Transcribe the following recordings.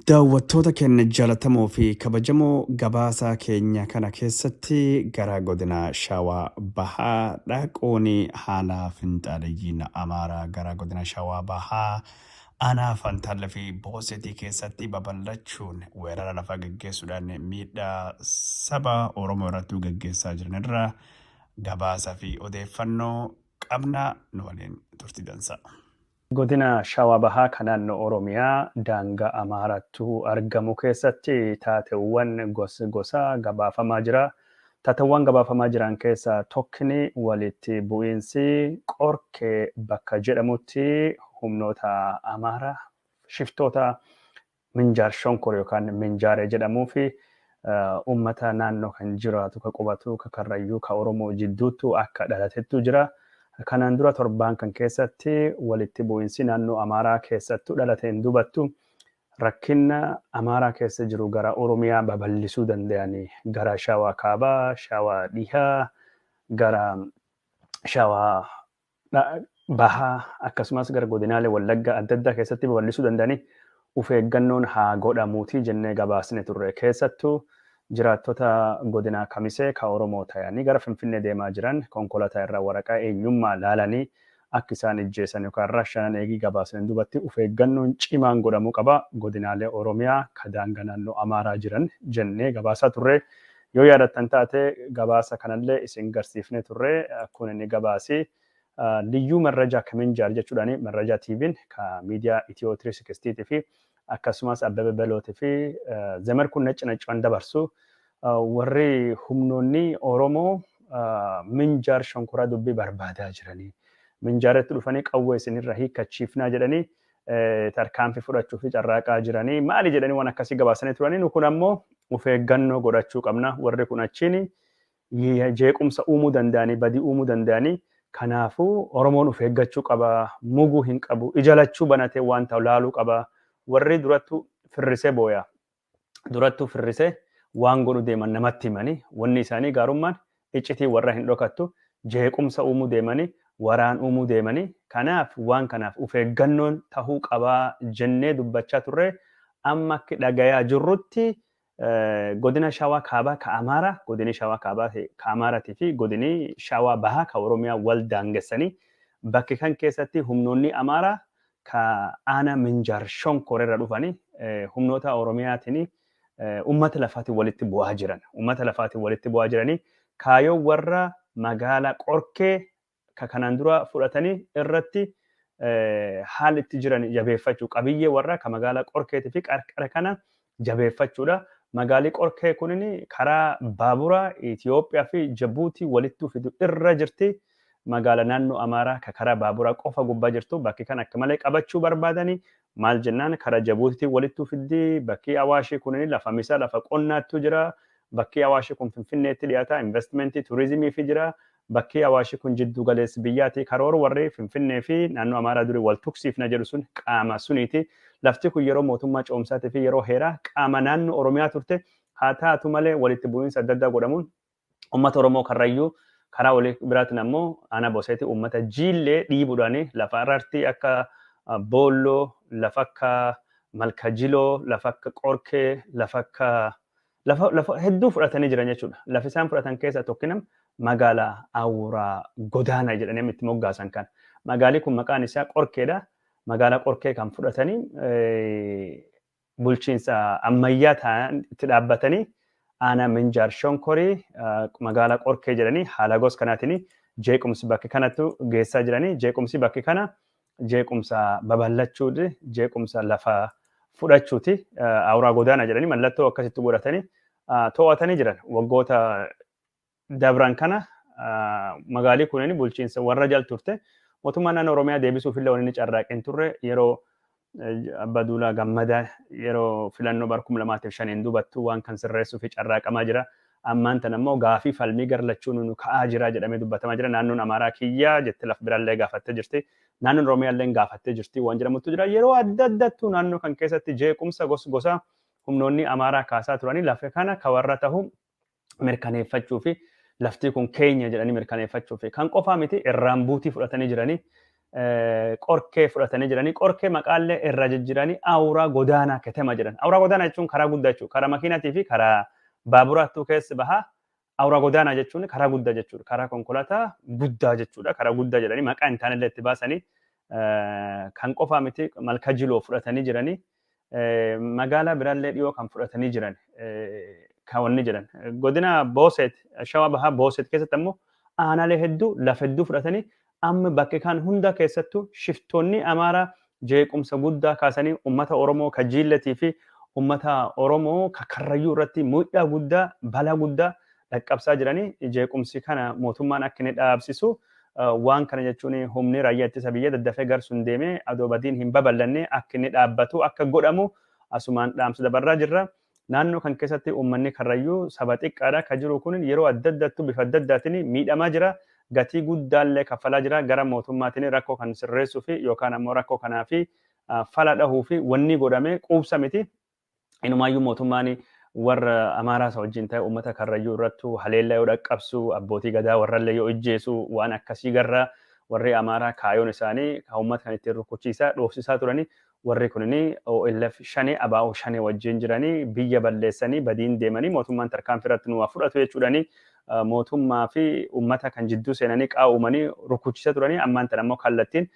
Daawwattoota keenya jaallatamoo fi kabajamoo gabaasa keenya kana keessatti gara godina Shawaa Bahaa dhaquun haala finxaaleeyyiin Amaaraa gara godina Shawaa Bahaa aanaa Fantaallee fi Boosetii keessatti babal'achuun weerara lafaa gaggeessuudhaan miidhaa saba Oromoo irratti gaggeessaa jiran irraa gabaasaa fi odeeffannoo qabna nu waliin turtii dansa. Godina Shawaa Bahaa kan naannoo Oromiyaa daangaa Amaaraattu argamu keessatti taateewwan gosa gabaafamaa jira. Taateewwan gabaafamaa jiran keessaa tokkni walitti bu'iinsi Qorkee bakka jedhamutti humnoota Amaaraa shiftoota Minjaar Shonkor yookaan Minjaaree jedhamuu fi uummata naannoo kan jiraatu ka qubatu ka Karrayyuu ka Oromoo jidduutu akka dhalatettu jira. Kanaan dura torbaan kan keessatti walitti bu'iinsi naannoo Amaaraa keessattu dhalateen dubattu rakkina Amaaraa keessa jiru gara Oromiyaa babal'isuu danda'anii gara Shawaa Kaabaa, Shawaa Dhihaa, gara Shawaa Bahaa akkasumas gara godinaalee Wallaggaa adda addaa keessatti babal'isuu danda'anii of eeggannoon haa godhamuutii jennee gabaasne turre. Keessattuu jiraattota godina Kamisee ka Oromoo ta'anii gara Finfinnee deemaa jiran konkolaataa irraa waraqaa eenyummaa laalanii akka isaan ijjeessan yookaan rashanan eegii gabaasanii dubatti of eeggannoon cimaan godhamuu qaba. Godinaalee Oromiyaa ka daangaa naannoo Amaaraa jiran jennee gabaasaa turre. Yoo yaadattan taate gabaasa kanallee isin garsiifne turre akkuma inni gabaasii liyyuu marrajaa Minjaar jechuudhaan marrajaa TV'n ka miidiyaa Itiyoo 360 fi akkasumas Abbebe Belootii fi Zamarkuun Nacci dabarsu warri humnoonni Oromoo Minjaar Shonkoraa dubbii barbaadaa jiranii. Minjaaretti dhufanii qawwee isinirra hiikkachiifnaa jedhanii tarkaanfii fudhachuu fi carraaqaa jiranii. Maali jedhanii waan akkasii gabaasanii turanii nu kun ammoo of eeggannoo godhachuu qabna. Warri kun achiin jeequmsa uumuu danda'anii, badii uumuu danda'anii. Kanaafuu Oromoon of eeggachuu qaba, muguu hin qabu, ijalachuu banatee waan ta'u laaluu qaba. Warri durattu firrisee booya. Durattu firrisee waan godhu deeman namatti himanii wanni isaanii gaarummaan iccitii warra hin dhokattu jeequmsa uumuu deemanii waraan uumuu deemanii kanaaf waan kanaaf of eeggannoon tahuu qabaa jennee dubbachaa turre amma akka dhagayaa jirrutti godina Shawaa Kaabaa ka Amaaraa godini Shawaa Kaabaa ka Amaaraatii fi godini Shawaa Bahaa ka Oromiyaa wal daangessanii bakki kan keessatti humnoonni Amaaraa ka aanaa Minjaar Shonkor irra dhufanii humnoota Oromiyaatiin uummata lafaatiin walitti bu'aa jiran. Uummata lafaatiin walitti bu'aa jiranii kaayoo warra magaalaa Qorkee ka kanaan dura fudhatanii irratti haala itti jiran jabeeffachuu qabiyyee warra ka magaalaa Qorkeetii fi qarqara kana jabeeffachuudha. Magaalii Qorkee kunin karaa baaburaa Itoophiyaa fi Jabuutii walitti fidu irra jirti. Magaalaa naannoo Amaaraa ka karaa baaburaa qofa gubbaa jirtu bakki kan akka malee qabachuu barbaadanii maal jennaan karaa Jabuutii walitti fiddi bakki Awaashii kunin lafa misaa lafa qonnaattu jira. Bakki Awaashii kun Finfinneetti dhiyaata investimentii turizimii fi jira. Bakki Awaashii kun jiddu galeessi biyyaati karoora warri Finfinnee fi naannoo Amaaraa durii wal tuksiifna jedhu sun qaama suniiti. Lafti kun yeroo mootummaa coomsaatii fi yeroo heeraa qaama naannoo Oromiyaa turte haa taatu malee walitti bu'iinsa adda addaa godhamuun uummata Oromoo Karrayyuu karaa walii biraatiin ammoo aanaa Boosetii uummata jiillee dhiibuudhaan lafa arartii akka Boolloo, lafa akka Malkajiloo, lafa akka Qorkee, lafa hedduu fudhatanii jiran jechuudha. Lafi isaan fudhatan keessaa tokkinam magaalaa Awuraa Godaanaa jedhanii itti moggaasan kan. Magaalii kun maqaan isaa Qorkeedha. Magaalaa Qorkee kan fudhatanii bulchiinsa ammayyaa ta'an itti dhaabbatanii aanaa Minjaar Shonkorii magaalaa Qorkee jedhanii haala gosa kanaatiin jeequmsi bakki kanattu geessaa jiranii. Jeequmsi bakki kana jeequmsa babal'achuuti, jeequmsa lafa fudhachuuti. Awuraa Godaanaa jedhanii mallattoo akkasitti godhatanii to'atanii jiran. Waggoota dabran kana magaalii kunin bulchiinsa warra jal turte. Mootummaan naannoo Oromiyaa deebisuuf illee wanni carraaqeen turre yeroo Abbaa Duulaa Gammadaa yeroo filannoo bara 2005 dubattuu waan kan sirreessuu fi carraaqamaa jira. Ammaan tan ammoo gaafii falmii garlachuun nu ka'aa jira jedhamee dubbatamaa jira. Naannoon Amaaraa kiyyaa jettee lafa biraallee gaafattee jirti. Naannoon Oromiyaallee gaafattee jirti waan jedhamutu jira. Yeroo adda addattuu naannoo kan keessatti jeequmsa gosa humnoonni Amaaraa kaasaa turanii lafa kana ka warra ta'u mirkaneeffachuu fi lafti kun keenya jedhanii mirkaneeffachuu fi kan qofaa miti irraan buutii fudhatanii jiranii qorkee fudhatanii jiranii qorkee maqaallee irra jijjiiranii awuraa godaanaa ketema jedhan. Awuraa godaanaa jechuun karaa guddaa jechuudha. Karaa makiinaatii fi karaa baaburaattuu keessa bahaa. Awuraa godaanaa jechuun karaa guddaa jechuudha. Karaa konkolaataa guddaa jechuudha. Karaa guddaa jedhanii maqaa hin taanellee itti baasanii kan qofaa miti malka jiloo fudhatanii jiranii magaalaa biraallee dhiyoo kan fudhatanii jiran kaawwanni jiran. Godina Booset Shawaa Bahaa Booset keessatti ammoo aanaalee hedduu lafa hedduu fudhatanii amma bakka kan hunda keessattuu shiftoonni Amaaraa jeequmsa guddaa kaasanii uummata Oromoo kajiillatii fi uummata Oromoo Karrayyuu irratti miidhaa guddaa balaa guddaa dhaqqabsaa jiranii jeequmsi kana mootummaan akka inni dhaabsisu waan kana jechuun humni raayyaa ittisa biyya daddafee garsuun deemee adoo badiin hin babal'anne akka inni dhaabbatu akka godhamu asumaan dhaamsa dabarraa jirra. Naannoo kan keessatti uummanni Karrayyuu saba xiqqaadha kan jiru kun yeroo adda addaattu bifa adda addaatiin miidhamaa jira. Gatii guddaallee kaffalaa jira gara mootummaatiin rakkoo kan sirreessuu fi yookaan ammoo rakkoo kanaa fi fala dhahuu fi wanni godhamee quubsa miti. Inumaayyuu mootummaan warra Amaaraas wajjin ta'e uummata Karrayyuu irrattu haleellaa yoo dhaqqabsu abbootii gadaa warrallee yoo ijjeesu waan akkasii garra warri Amaaraa kaayoon isaanii kan uummata kan ittiin rukuchiisaa dhoofsisaa turanii warri kunini OLF shanii ABO shanii wajjin jiranii biyya balleessanii badiin deemanii mootummaan tarkaanfii irratti nu fudhatu jechuudhani mootummaa fi uummata kan jidduu seenanii qaawumanii rukuchiisaa turanii ammaan tan ammoo kallattiin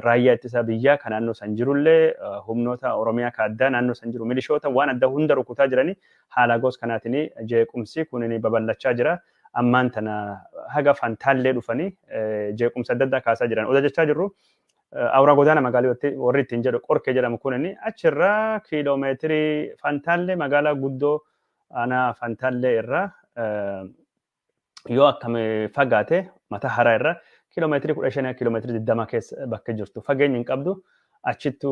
raayyaa ittisa biyyaa kan naannoo san jirullee humnoota Oromiyaa kan addaa naannoo san jiru milishoota waan adda hunda rukutaa jiranii haala gosa kanaatiin jeequmsi kunini babal'achaa jira. Ammaan tana haga fantaallee dhufanii jeequmsa adda addaa kaasaa jiran. Oda jechaa jirru awuraa godaana magaalaa warri ittiin jedhu qorkee jedhamu kunini achirraa kiiloomeetirii fantaallee magaalaa guddoo aanaa fantaallee irraa yoo akkam fagaate mata haraa irraa kiiloomeetirii 15 kiiloomeetirii 20 keessa bakka jirtu fageenya hin qabdu achittu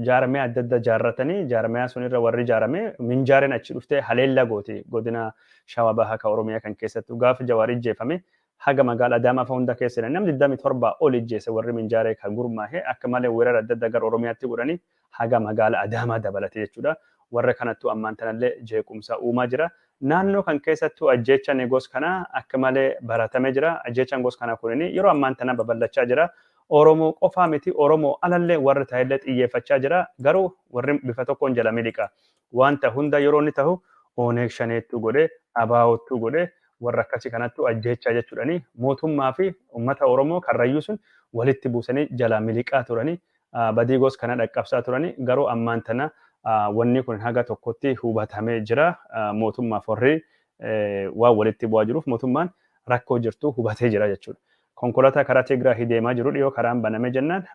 jaaramee adda adda jaarratanii jaaramee sunirra warri jaaramee minjaareen achi dhuftee haleellaa gooti godina Shawaa Bahaa ka Oromiyaa kan keessattu gaafa Jawaar ijjeefame haga magaalaa Adaamaa fa hunda keessa namni 27 ol ijjeese warri minjaaree kan gurmaa'e akka malee weerara adda adda gara Oromiyaatti godhanii haga magaalaa Adaamaa dabalate jechuudha. Warra kanattu ammaan tanallee jeequmsa uumaa jira. Naannoo kan keessattuu ajjeechaan gos kana akka malee baratamee jira. Ajjeechaan gos kana kunini yeroo ammaan tana babal'achaa jira. Oromoo qofaa miti Oromoo alallee warri ta'ellee xiyyeeffachaa jira. Garuu warri bifa tokkoon jala miliqa. Wanta hunda yeroo inni ta'u Oneeg shaneettu godhee ABO'ttu godhee warra akkasii kanattu ajjeechaa jechuudhani mootummaa fi uummata Oromoo Karrayyuu sun walitti buusanii jala miliqaa turanii badii gos kana dhaqqabsaa turanii garuu ammaan tana wanni kun haga tokkotti hubatamee jira mootummaaf warri waan walitti bu'aa jiruuf mootummaan rakkoo jirtu hubatee jira jechuudha. Konkolaataa karaa Tigraay deemaa jiru dhiyoo karaan baname jennaan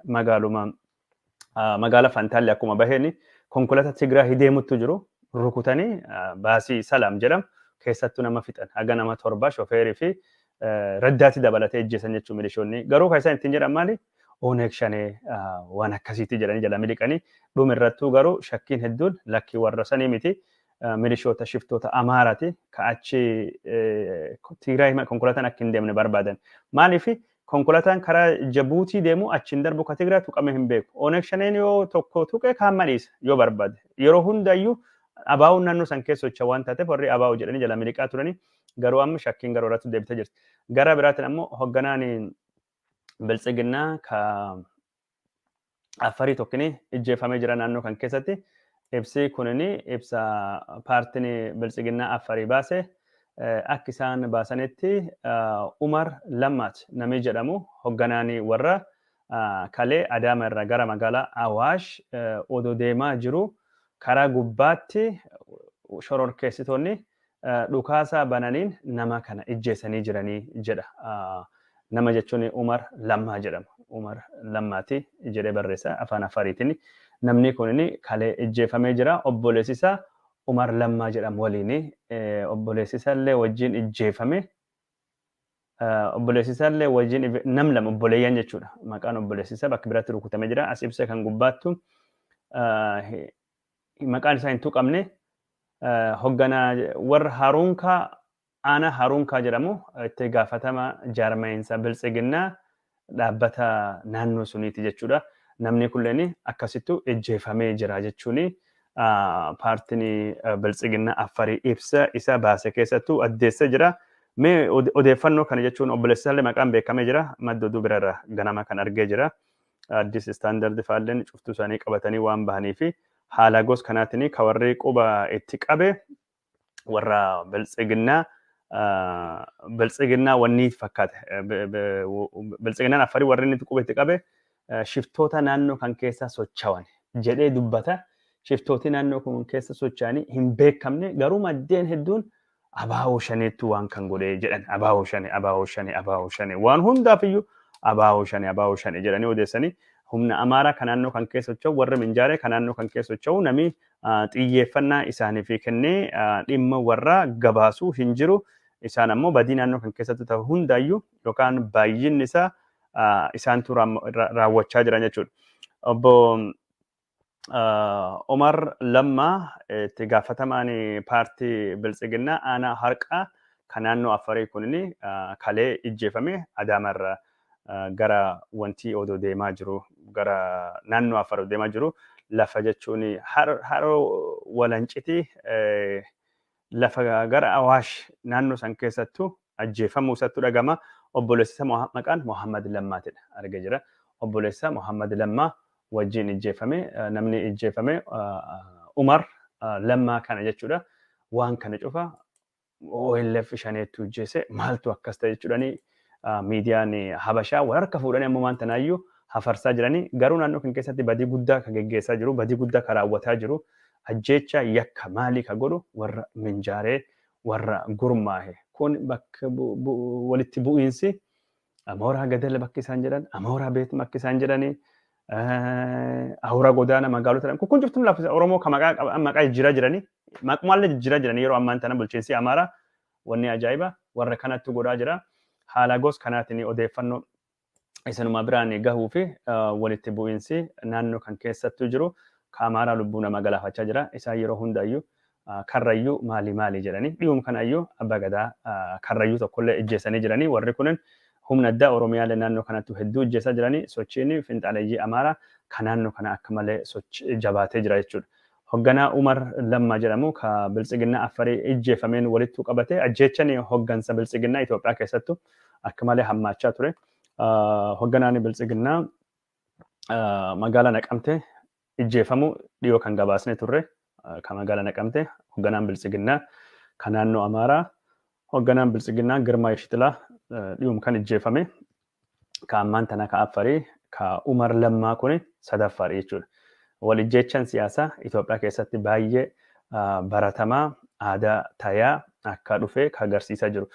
magaala Fantaallee akkuma baheeni konkolaataa Tigraay deemuttu jiru rukutanii baasii Salaam jedhamu keessattuu nama fixan haga nama 7 shofeerii fi raddaatti dabalatee ejjesan jechuun milishoonni garuu kan isaan ittiin jedhan maali? Oneeg shanee waan akkasiitti jedhanii jala miliqanii dhuma irrattuu garuu shakkiin hedduun lakkii warra sanii miti milishoota shiftoota Amaaraati ka'achi Tigraay konkolaataan akka hin deemne barbaadan. Maaliif konkolaataan karaa Jabuutii deemu achiin darbu ka Tigraay tuqame hin beeku. Oneeg shaneen yoo tokko tuqe kaan madhiisa yoo barbaade. Yeroo hundayyuu ABO'n naannoo san keessa socho'a waan taateef warri ABO jedhanii jala miliqaa turanii garuu amma shakkiin garuu irratti deebitee jirti. Gara biraatiin ammoo hoogganaan Biltsiginnaa ka Affarii tokkini ijjeefamee jira naannoo kan keessatti ibsi kunini ibsa paartiin Biltsiginnaa Affarii baase akka isaan baasanitti Umar Lammaat namni jedhamu hoogganaan warra kalee Adaama irraa gara magaalaa Awaash odoo deemaa jiru karaa gubbaatti shororkeessitoonni dhukaasaa bananiin nama kana ijjeessanii jiranii jedha. Nama jechuun Umar Lammaa jedhama. Umar Lammaati jedhee barreessa afaan Affaariitiin. Namni kunini kalee ijjeefamee jira. Obboleessi isaa Umar Lammaa jedhamu waliin obboleessi isaallee wajjin ijjeefame. Obboleessi isaallee wajjin nam lama obboleeyyan jechuudha. Maqaan obboleessi isaa bakka biraatti rukutamee jira. As ibsa kan gubbaattu maqaan isaa hin tuqamne hoogganaa warra Haruunkaa Ana Harunkaa jedhamu itti gaafatama jaarmaayinsa Biltsiginnaa dhaabbata naannoo suniiti jechuudha. Namni kunneen akkasittu ijjeefamee jira jechuuni paartiin Biltsiginnaa Affarii ibsa isa baase keessattuu addeessa jira. Mee odeeffannoo kana jechuun obboleessaallee maqaan beekamee jira. Madda oduu birarra ganama kan argee jira. Addis istaandardi faalleen cuftuu isaanii qabatanii waan bahanii fi haala gos kanaatiin ka warri quba itti qabe warra biltsiginnaa wanni fakkaate. Biltsiginnaan affarii warri inni quba itti qabe shiftoota naannoo kan keessa socho'an jedhee dubbata. Shiftooti naannoo kun keessa socho'anii hin beekamne garuu maddeen hedduun abaa'oo shaneettu waan kan godhee jedhan abaa'oo shane waan hundaaf iyyuu abaa'oo shane jedhanii odeessanii humna amaaraa kan naannoo kan keessa socho'u warra minjaaree kan naannoo kan keessa socho'u namni xiyyeeffannaa isaaniif kennee dhimma warra gabaasuu hin jiru. Isaan ammoo badii naannoo kan keessatti ta'u hundaayyuu yookaan baay'inni isaa isaantu raawwachaa jiran jechuudha. Obbo Omar Lammaa itti gaafatamaan paartii Biltsiginnaa aanaa harqaa kan naannoo Affarii kunini kalee ijjeefame Adaamarra gara wanti odoo deemaa jiru gara naannoo Affarii deemaa jiru lafa jechuun haroo walanciti lafa gara Awaash naannoo san keessattu ajjeefamuu isattu dhagama. Obboleessa maqaan Muhammad Lammaatidha arga jira. Obboleessa Muhammad Lammaa wajjin ijjeefame namni ijjeefame Umar Lammaa kana jechuudha. Waan kana cufa OLF shaneettu ijjeese maaltu akkas ta'e jechuudhani miidiyaan Habashaa warra fuudhanii ammoo waan tanaayyuu hafarsaa jiranii garuu naannoo kan keessatti badii guddaa kan geggeessaa jiru badii guddaa kan raawwataa jiru ajjeecha yakka maalii ka godhu warra minjaaree warra gurmaahe kun bakka walitti bu'iinsi amooraa gadala bakki isaan jedhan amooraa beet bakki isaan jedhanii ahura godaana magaalota kun jirtu lafa Oromoo kan maqaa jijjiiraa jiranii maqumaallee jijjiiraa jiranii yeroo ammaan tana bulchiinsi Amaaraa wanni ajaa'iba warra kanatti godhaa jira haala gos kanaatiin odeeffannoo isanuma biraan gahuu fi walitti bu'iinsi naannoo kan keessattu jiru ka Amaaraa lubbuu nama galaafachaa jira isaan yeroo hundaayyuu karrayyuu maali jedhanii dhiyuma kanaayyuu abbaa gadaa karrayyuu tokkollee ijjeessanii jiranii warri kunin humna addaa Oromiyaalee naannoo kanatti hedduu ijjeessaa jiranii sochiin finxaaleeyyii Amaaraa kan naannoo kana akka malee jabaatee jira jechuudha. Hoogganaa Umar Lammaa jedhamu ka Biltsiginnaa Affarii ijjeefameen walittu qabate ajjeechan hooggansa Biltsiginnaa Itoophiyaa keessattu akka malee hammaachaa ture. Hoogganaan Biltsiginnaa magaalaa Naqamtee ijjeefamu dhiyoo kan gabaasne turre ka magaalaa Naqamtee hoogganaan Biltsiginnaa kan naannoo Amaaraa hoogganaan Biltsiginnaa Girmaa Yeshixilaa dhiyuma kan ijjeefame ka ammaan tana ka Affarii ka Umar Lammaa kun sadaffaadha jechuudha. Wal ijjeechan siyaasaa Itoophiyaa keessatti baay'ee baratamaa aadaa tayaa akka dhufe ka agarsiisaa jiru.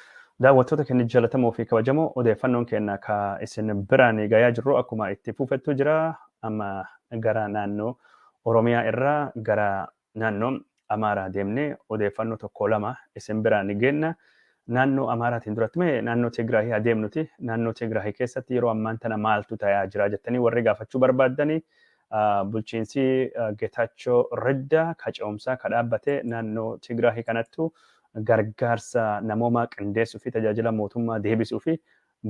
Daawwattoota keenya jaallatamoo fi kabajamoo odeeffannoon keenya ka isin biraan gayaa jirru akkuma itti fufettu jira amma gara naannoo Oromiyaa irraa gara naannoo Amaaraa deemnee odeeffannoo tokko lama isin biraan geenna. Naannoo Amaaraatiin duratti mee naannoo Tigraahii adeemnuti. Naannoo Tigraahii keessatti yeroo ammaan tana maaltu ta'aa jira jettanii warri gaafachuu barbaaddanii bulchiinsi Geetaachoo Reddaa ka ce'umsaa ka dhaabbatee naannoo Tigraahii kanattu gargaarsa namoomaa qindeessuu fi tajaajila mootummaa deebisuu fi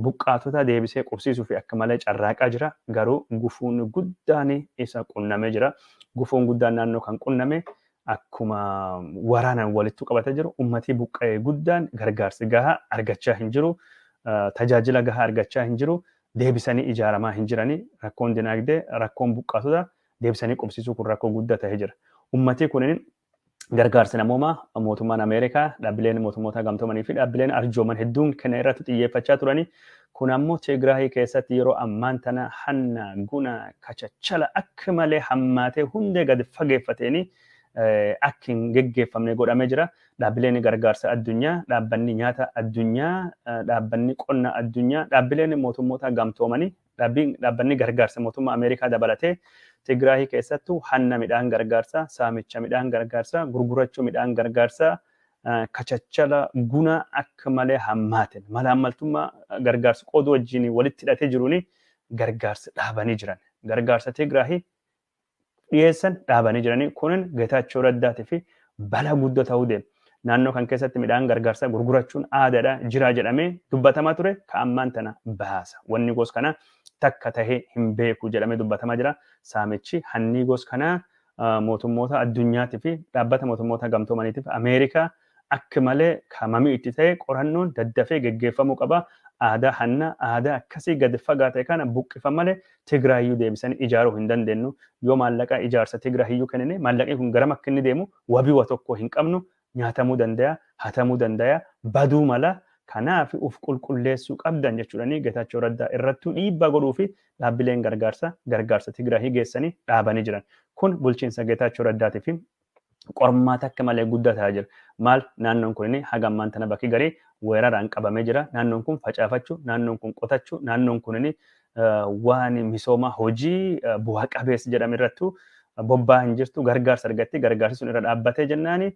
buqqaatota deebisee qubsiisuu fi akka malee carraaqaa jira. Garuu gufuun guddaan isa qunnamee jira. Gufuun guddaan naannoo kan qunname akkuma waraanaan walittu qabatee jiru ummatii buqqa'ee guddaan gargaarsi gahaa argachaa hin jiru. Tajaajila gahaa argachaa hin jiru. Deebisanii ijaaramaa hin jiranii rakkoon dinagdee rakkoon buqqaatota deebisanii qubsiisuu kun rakkoo guddaa ta'ee jira. Ummatii kunin gargaarsa namoomaa mootummaan Ameerikaa dhaabbileen mootummoota gamtoomanii fi dhaabbileen arjooman hedduun kana irratti xiyyeeffachaa turanii kun ammoo Tigraahii keessatti yeroo ammaan tana hanna guna kachachala akka malee hammaatee hundee gadi fageeffateenii akka hin geggeeffamne godhamee jira. Dhaabbileen gargaarsa addunyaa, dhaabbanni nyaata addunyaa, dhaabbanni qonna addunyaa, dhaabbileen mootummoota gamtoomanii, dhaabbanni gargaarsa mootummaa Ameerikaa dabalatee Tigraahii keessattuu hanna midhaan gargaarsaa, saamicha midhaan gargaarsaa, gurgurachuu midhaan gargaarsaa, kachachala guna akka malee hammaaten malaammaltummaa gargaarsa qooduu wajjin walitti hidhatee jiruuni gargaarsa dhaabanii jiran. Gargaarsa Tigraahii dhiyeessan dhaabanii jiranii kunin Geetaachoo Reddaatii fi balaa guddoo ta'uu deema. Naannoo kan keessatti midhaan gargaarsaa gurgurachuun aadaadha jira jedhamee dubbatamaa ture ka ammaan tana baasa. Wanni gos kana takka tahee hin beeku jedhamee dubbatamaa jira. Saamichi hanni gos kana mootummoota addunyaatii fi dhaabbata mootummoota gamtoomaniitiif Ameerikaa akka malee kamamii itti ta'e qorannoon daddafee geggeeffamuu qaba. Aadaa hanna aadaa akkasii gadi fagaate kana buqqifan malee Tigraayyuu deebisanii ijaaruu hin dandeenyu. Yoo maallaqa ijaarsa Tigraayyuu kennine maallaqni kun garam akka inni deemu wabii wa tokko hin qabnu nyaatamuu danda'a, hatamuu danda'a, baduu mala. Kanaaf uf qulqulleessuu qabdan jechuudhani Geetaachoo Raddaa irrattuu dhiibbaa godhuu fi dhaabbileen gargaarsa Tigraahii geessanii dhaabanii jiran. Kun bulchiinsa Geetaachoo Raddaatii fi qormaata akka malee guddataa jira. Maal naannoon kun haga ammaan tana bakki garii weeraraan qabamee jira. Naannoon kun facaafachuu, naannoon kun qotachuu, naannoon kun waan misooma hojii bu'aa qabeessa jedhame irrattuu bobbaa hin jirtu gargaarsa argatti. Gargaarsi sun irra dhaabbatee jennaani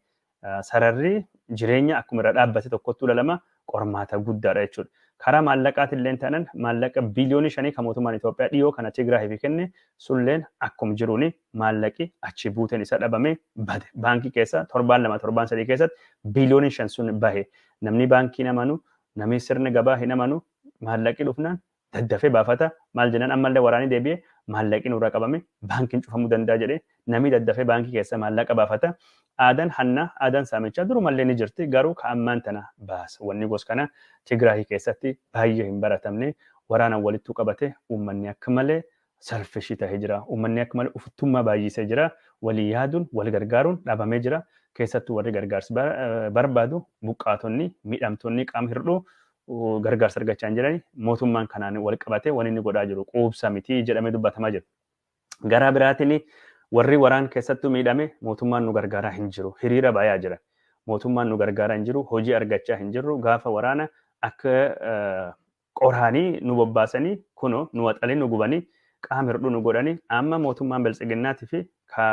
sararri jireenya akkuma irra dhaabbate tokkottuu lama qormaata guddaadha jechuudha. Karaa maallaqaatillee taanaan maallaqa biliyoonii 5 kan mootummaan Itoophiyaa dhiyoo kana Tigraahiif kenne sulleen akkuma jiruuni maallaqi achi buuteen isa dhabame bade. Baankii keessa 7-2-7-3 keessatti biliyoonii 5 sun bahe. Namni baankii hin amanu, namni sirni gabaa hin amanu maallaqi dhufnaan daddafee baafata. Maal jennaan ammallee waraanii deebi'ee maallaqi nurraa qabame baankiin cufamuu danda'a jedhee namni daddafee baankii keessa maallaqa baafata. Aadaan hannaa, aadaan saamichaa durumallee ni jirti. Garuu ka'ammaan tana baasa. Wanni gos kana Tigraahii keessatti baay'ee hin baratamne waraanaan walittuu qabate uummanni akka malee salfishii ta'ee jira. Uummanni akka malee uffattummaa baay'isee jira. Walii yaaduun, wal gargaaruun dhabamee jira. Keessattuu warri gargaarsa barbaadu buqqaatonni, miidhamtoonni qaama hir'uu gargaarsa argachaa hin jirani. Mootummaan kanaan wal qabatee wanni inni godhaa jiru quubsa miti jedhamee dubbatamaa jira. Garaa biraatiin warri waraan keessattuu miidhame mootummaan nu gargaaraa hin jiru. Hiriira bayaa jira. Mootummaan nu gargaaraa hin jiru. Hojii argachaa hin jirru. Gaafa waraana akka qoraanii nu bobbaasanii kunoo nu waxalii nu gubanii qaama hir'uu nu godhanii amma mootummaan Biltsiginnaatii fi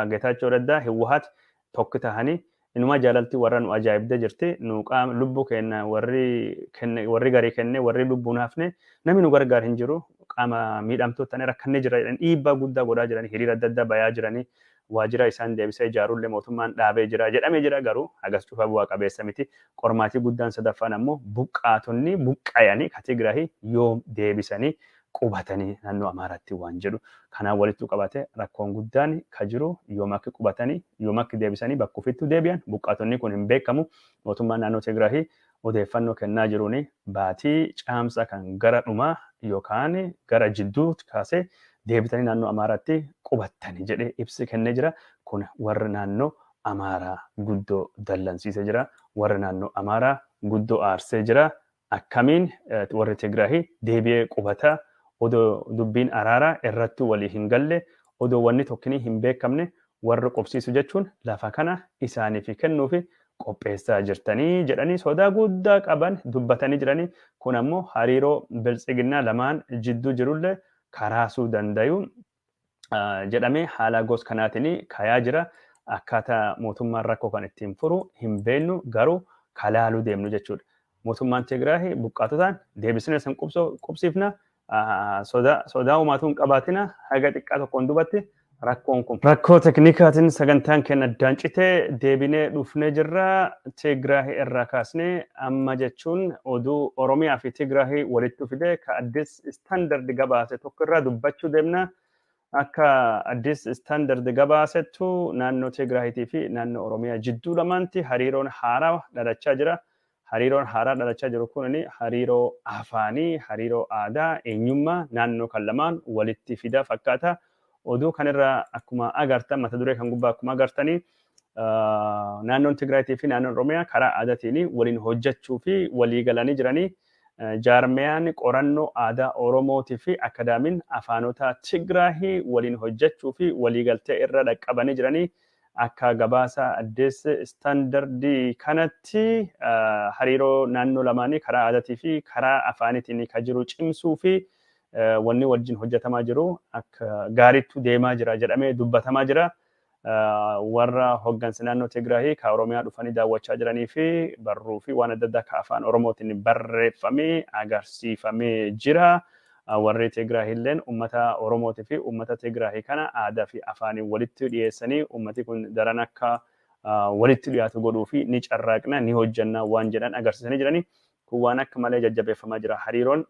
Geetaachoo Raddaa Hiwwahaat tokko tahanii inuma jaalaltii warra nu ajaa'ibdee jirti. Nu qaama lubbuu kenna warri garii kenne warri lubbuu naafne namni nu gargaar hin jiru. Qaama miidhamtoota rakkannee jira jedhan dhiibbaa guddaa godhaa jiranii hiriira adda addaa bayaa jiranii waajjira isaan deebisee ijaarullee mootummaan dhaabee jira jedhamee jira garuu hagas cufa bu'aa qabeessa miti. Qormaatii guddaan sadaffaan ammoo buqqaatonni buqqayanii ka Tigraahii yoo deebisanii qubatanii naannoo Amaaraatti waan jedhu. Kanaan walittuu qabate rakkoon guddaan ka jiru yoom akka qubatanii yoom akka deebisanii bakka ofiitti deebi'an buqqaatonni kun hin beekamu. Mootummaan naannoo Tigraahii odeeffannoo kennaa jiruun baatii caamsaa kan gara dhumaa yookaan gara jidduutti kaasee deebitanii naannoo Amaaraatti qubattanii jedhee ibsi kennee jira. Kun warra naannoo Amaaraa guddoo dallansiisee jira. Warra naannoo Amaaraa guddoo aarsee jira. Akkamiin warri Tigraahii deebi'ee qubata odoo dubbiin araaraa irratti walii hin galle odoo wanni tokkinii hin beekamne warra qubsiisu jechuun lafa kana isaaniif kennuufi qopheessaa jirtanii jedhanii sodaa guddaa qaban dubbatanii jiranii. Kun ammoo hariiroo Biltsiginnaa lamaan jidduu jirullee karaasuu dandayu jedhamee haala gos kanaatiin kayaa jira. Akkaataa mootummaan rakkoo kan ittiin furu hin beeknu garuu kalaaluu deemnu jechuudha. Mootummaan Tigraahii buqqaatotaan deebisnee san qubsiifna sodaa uumatuu hin qabaatina haga xiqqaa tokkoon dubatti rakkoon kun. Rakkoo teknikaatiin sagantaan keenya addaan citee deebinee dhufnee jirra. Tigraahii irraa kaasnee amma jechuun oduu Oromiyaa fi Tigraahii walitti fidee ka Addis Istaandard gabaase tokko irraa dubbachuu deemna. Akka Addis Istaandard gabaasettu naannoo Tigraahiitii fi naannoo Oromiyaa jidduu lamaanti hariiroon haaraa dhalachaa jira. Hariiroon haaraa dhalachaa jiru kun hariiroo afaanii, hariiroo aadaa, eenyummaa naannoo kan lamaan walitti fidaa fakkaata. Oduu kanarraa akkuma agartan mata duree kan gubbaa akkuma agartanii naannoon Tigraayitii fi naannoon Oromiyaa karaa aadaatiin waliin hojjechuu fi walii galanii jiranii. Jaarmiyaan qorannoo aadaa Oromootii fi Akaadaamiin afaanota Tigraahii waliin hojjechuu fi waliigaltee irra dhaqqabanii jiranii. Akka gabaasa Addis Istaandardii kanatti hariiroo naannoo lamaanii karaa aadaatii fi karaa afaaniitiin kan jiru cimsuu fi wanni wajjin hojjetamaa jiru akka gaariitti deemaa jira jedhamee dubbatamaa jira. Warra hoggansa naannoo Tigraahii ka Oromiyaa dhufanii daawwachaa jiranii fi barruu fi waan adda addaa ka afaan Oromootiin barreeffamee agarsiifamee jira. Warri Tigraahilleen uummata Oromootii fi uummata Tigraahii kana aadaa fi afaaniin walitti dhiyeessanii uummati kun daran akka walitti dhiyaatu godhuu fi ni carraaqna ni hojjanna waan jedhan agarsiisanii jiranii. Kun waan akka malee jajjabeeffamaa jira. Hariiroon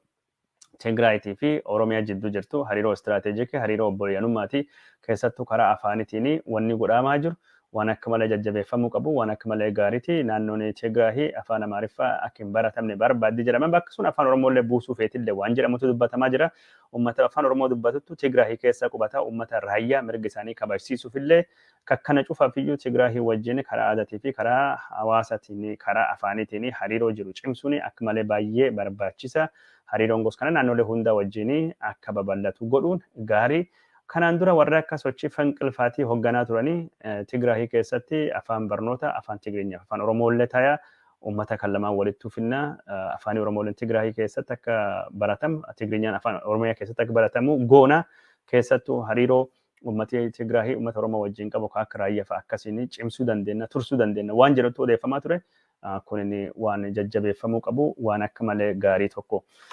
Tigraayitii fi Oromiyaa jidduu jirtu hariiroo istiraateejikii hariiroo obboleeyyanummaati. Keessattuu karaa afaaniitiin wanni godhamaa jiru waan akka malee jajjabeeffamuu qabu, waan akka malee gaariiti. Naannoon Tigraahii afaan Amaariffaa akka hin baratamne barbaaddi jedhama. Bakka sun afaan Oromoolee buusuu feetillee waan jedhamutu dubbatamaa jira. Uummata afaan Oromoo dubbatuttu Tigraahii keessa qubata. Uummata raayyaa mirga isaanii kabachiisuufillee kakkana cufafiyyuu Tigraahii wajjin karaa aadaatii fi karaa hawaasaatiin, karaa afaaniitiin hariiroo jiru cimsuun akka malee baay'ee barbaachisa. Hariiroon gosa kana naannolee hunda wajjin akka babal'atu godhuun gaarii. Kanaan dura warra akka sochii fanqilfaatii hoogganaa turanii Tigraahii keessatti afaan barnoota afaan Tigirinya afaan Oromoolee ta'a uummata kan lamaan walitti finna afaan Oromooleen Tigraahii keessatti akka baratamu Tigirinyaan afaan Oromiyaa keessatti akka baratamu goona keessattuu hariiroo uummati Tigraahii uummata Oromoo wajjin qabu akka raayyaa fa'a akkasiin cimsuu dandeenya tursuu dandeenya waan jedhutu odeeffamaa ture kun waan jajjabeeffamuu qabu waan akka malee gaarii tokko.